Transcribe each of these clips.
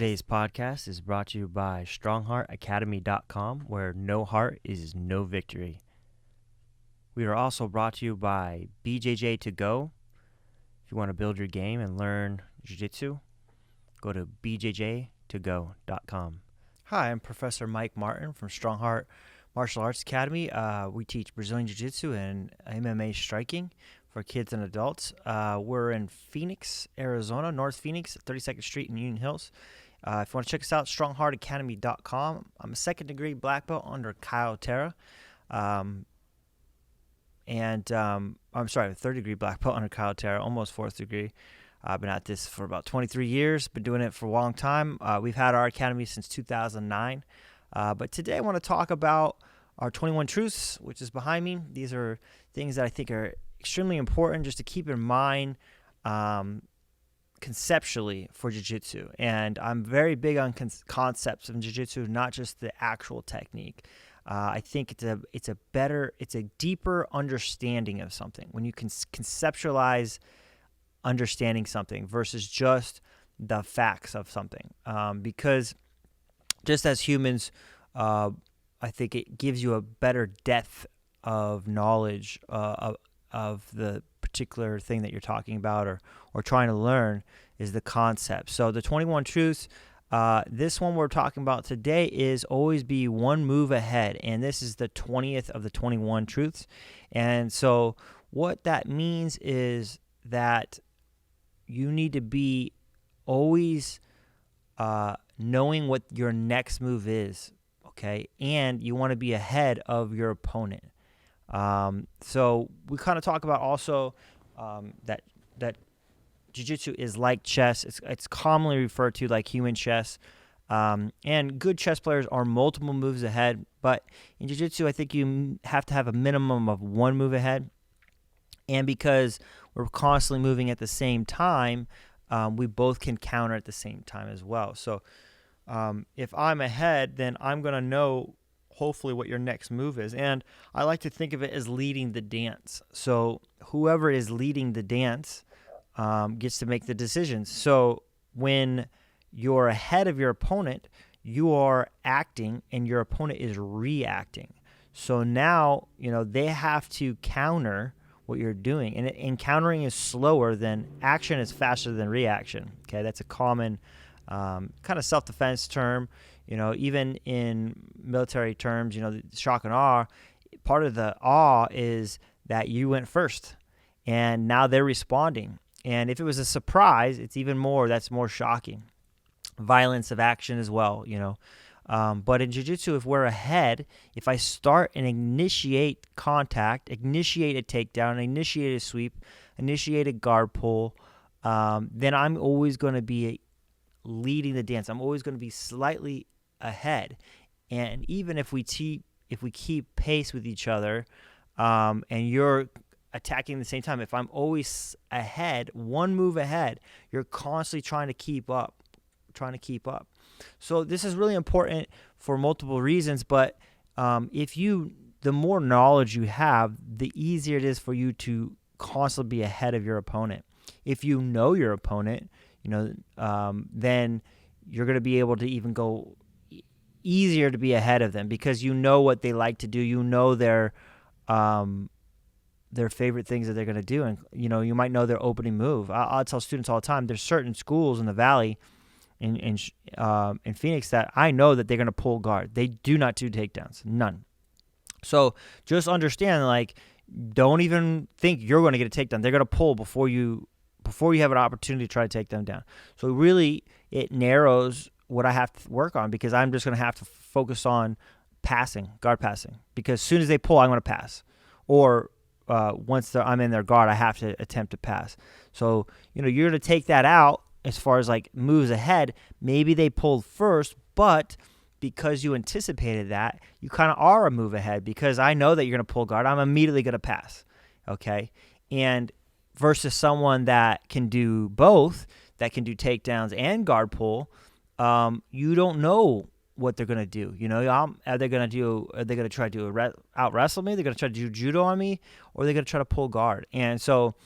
Today's podcast is brought to you by StrongHeartAcademy.com, where no heart is no victory. We are also brought to you by BJJ to go. If you want to build your game and learn Jiu-Jitsu, go to bjjtogo.com. Hi, I'm Professor Mike Martin from Strongheart Martial Arts Academy. We teach Brazilian Jiu-Jitsu and MMA striking for kids and adults. We're in Phoenix, Arizona, North Phoenix, 32nd Street in Union Hills. If you want to check us out, strongheartacademy.com. I'm a second-degree black belt under Kyle Terra. I'm sorry, a third-degree black belt under Kyle Terra, almost fourth degree. I've been at this for about 23 years, been doing it for a long time. We've had our academy since 2009. But today I want to talk about our 21 truths, which is behind me. These are things that I think are extremely important just to keep in mind conceptually for jiu-jitsu. And I'm very big on concepts of jiu-jitsu, not just the actual technique. I think it's a deeper understanding of something when you can conceptualize understanding something versus just the facts of something. Because just as humans, I think it gives you a better depth of knowledge of the particular thing that you're talking about or trying to learn is the concept. So the 21 truths, this one we're talking about today is always be one move ahead. And this is the 20th of the 21 truths. And so what that means is that you need to be always knowing what your next move is, okay? And you want to be ahead of your opponent. So we kind of talk about also that jiu-jitsu is like chess. It's commonly referred to like human chess. And good chess players are multiple moves ahead. But in jiu-jitsu, I think you have to have a minimum of one move ahead. And because we're constantly moving at the same time, we both can counter at the same time as well. So if I'm ahead, then I'm going to know hopefully what your next move is. And I like to think of it as leading the dance. So whoever is leading the dance gets to make the decisions. So when you're ahead of your opponent, you are acting and your opponent is reacting. So now, they have to counter what you're doing. And countering is slower than action, is faster than reaction. Okay, that's a common kind of self-defense term. Even in military terms, the shock and awe, part of the awe is that you went first and now they're responding. And if it was a surprise, it's even more, that's more shocking. Violence of action as well, But in jiu-jitsu, if we're ahead, if I start and initiate contact, initiate a takedown, initiate a sweep, initiate a guard pull, then I'm always going to be leading the dance. I'm always going to be slightly ahead. And even if we keep pace with each other, and you're attacking at the same time, if I'm always ahead, one move ahead, you're constantly trying to keep up. So this is really important for multiple reasons, but the more knowledge you have, the easier it is for you to constantly be ahead of your opponent. If you know your opponent, then you're going to be able to even go easier to be ahead of them because you know what they like to do. You know their favorite things that they're going to do, and you might know their opening move. I'll tell students all the time. There's certain schools in the Valley, in Phoenix, that I know that they're going to pull guard. They do not do takedowns, none. So just understand, don't even think you're going to get a takedown. They're going to pull before you have an opportunity to try to take them down. So really, it narrows what I have to work on because I'm just going to have to focus on guard passing. Because as soon as they pull, I'm going to pass. Or once I'm in their guard, I have to attempt to pass. So, you're going to take that out as far as moves ahead. Maybe they pulled first, but because you anticipated that, you kind of are a move ahead because I know that you're going to pull guard. I'm immediately going to pass. Okay. And versus someone that can do both, that can do takedowns and guard pull, you don't know what they're going to do. Are they going to try to out wrestle me? They're going to try to do judo on me, or are they going to try to pull guard? And so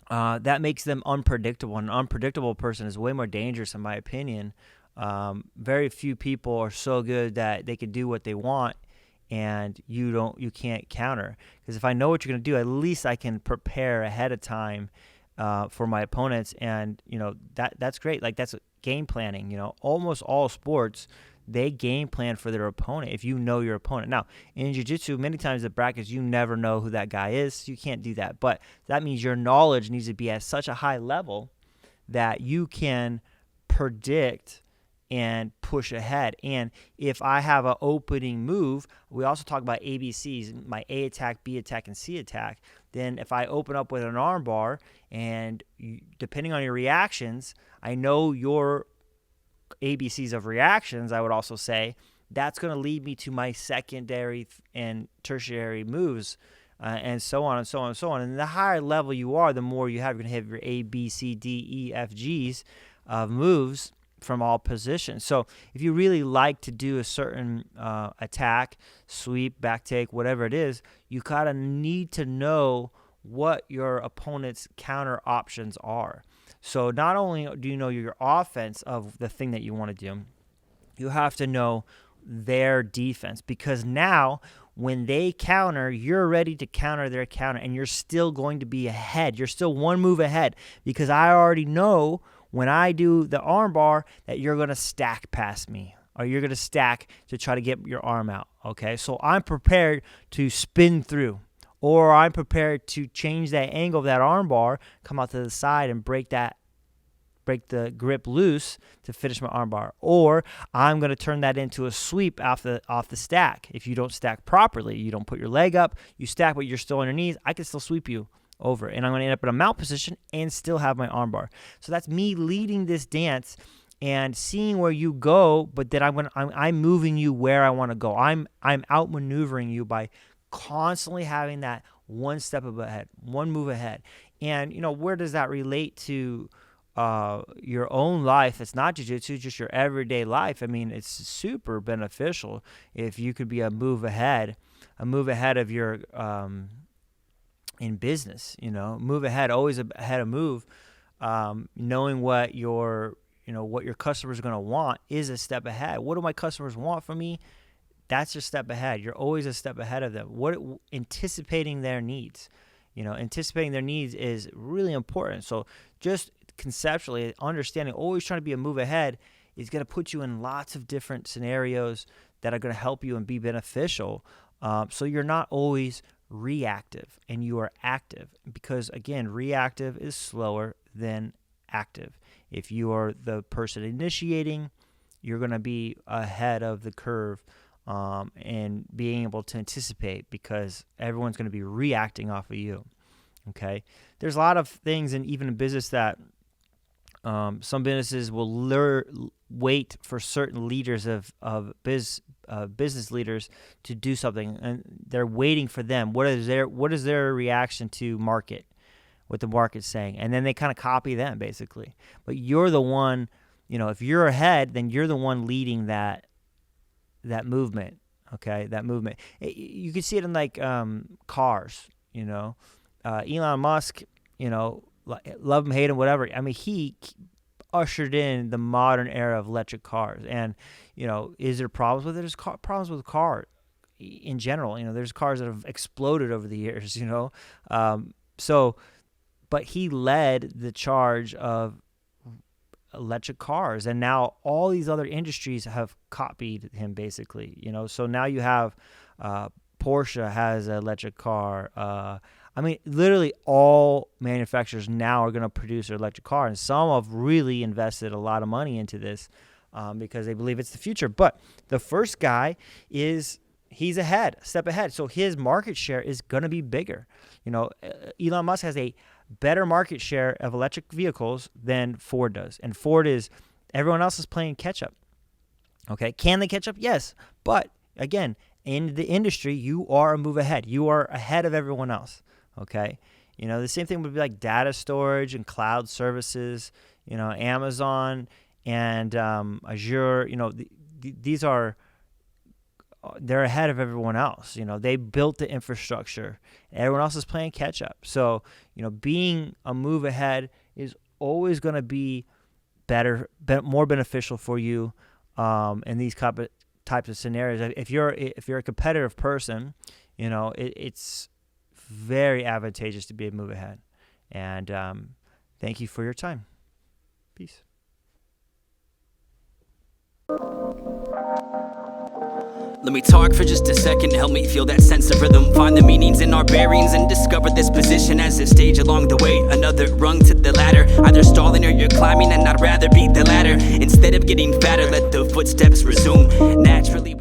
that makes them unpredictable. An unpredictable person is way more dangerous, in my opinion. Very few people are so good that they can do what they want, and you can't counter. Because if I know what you're going to do, at least I can prepare ahead of time for my opponents, and that's great. Like, that's game planning. Almost all sports, they game plan for their opponent if you know your opponent. Now, in jiu-jitsu, many times the brackets, you never know who that guy is, so you can't do that. But that means your knowledge needs to be at such a high level that you can predict and push ahead. And if I have an opening move, we also talk about ABCs, my A attack, B attack, and C attack. Then if I open up with an arm bar, and depending on your reactions, I know your ABCs of reactions, I would also say, that's going to lead me to my secondary and tertiary moves, and so on and so on and so on. And the higher level you are, the more you have. You're going to have your A, B, C, D, E, F, Gs of moves from all positions. So if you really like to do a certain attack, sweep, back take, whatever it is, you kind of need to know what your opponent's counter options are. So not only do you know your offense of the thing that you want to do, you have to know their defense, because now when they counter, you're ready to counter their counter, and you're still going to be ahead. You're still one move ahead, because I already know when I do the arm bar that you're going to stack past me, or you're going to stack to try to get your arm out, okay? So I'm prepared to spin through, or I'm prepared to change that angle of that arm bar, come out to the side and break the grip loose to finish my arm bar. Or I'm going to turn that into a sweep off the stack. If you don't stack properly, you don't put your leg up, you stack but you're still on your knees, I can still sweep you over, and I'm going to end up in a mount position and still have my arm bar. So that's me leading this dance and seeing where you go, but then I'm moving you where I want to go. I'm outmaneuvering you by constantly having that one step ahead, one move ahead. And where does that relate to your own life? It's not jiu-jitsu, just your everyday life. I mean, it's super beneficial if you could be a move ahead of your in business. Move ahead, always ahead of move. Knowing what your customers are going to want is a step ahead. What do my customers want from me? That's your step ahead. You're always a step ahead of them. Anticipating their needs. Anticipating their needs is really important. So just conceptually understanding, always trying to be a move ahead, is going to put you in lots of different scenarios that are going to help you and be beneficial. So you're not always reactive, and you are active, because again, reactive is slower than active. If you are the person initiating, you're going to be ahead of the curve, and being able to anticipate, because everyone's going to be reacting off of you. Okay, there's a lot of things, and even in business, that some businesses will wait for certain leaders of business leaders to do something, and they're waiting for them. What is their reaction to market, what the market's saying, and then they kind of copy them, basically. But you're the one, if you're ahead, then you're the one leading that movement. Okay, that movement. You can see it in like cars. Elon Musk, love him, hate him, whatever. I mean, he ushered in the modern era of electric cars. And, is there problems with it? There's problems with cars in general. There's cars that have exploded over the years, but he led the charge of electric cars, and now all these other industries have copied him, basically. So now you have Porsche has an electric car. I mean, literally all manufacturers now are going to produce their electric car, and some have really invested a lot of money into this because they believe it's the future. But the first guy he's a step ahead, so his market share is going to be bigger. Elon Musk has a better market share of electric vehicles than Ford does, and everyone else is playing catch up. Okay, can they catch up? Yes, but again, in the industry, you are a move ahead. You are ahead of everyone else. Okay, the same thing would be like data storage and cloud services. Amazon and Azure. These are they're ahead of everyone else. They built the infrastructure. Everyone else is playing catch up. So, being a move ahead is always going to be better, more beneficial for you in these types of scenarios. If you're a competitive person, it's very advantageous to be a move ahead. And thank you for your time. Peace. Let me talk for just a second, help me feel that sense of rhythm. Find the meanings in our bearings and discover this position as a stage along the way. Another rung to the ladder, either stalling or you're climbing, and I'd rather be the latter. Instead of getting fatter, let the footsteps resume naturally.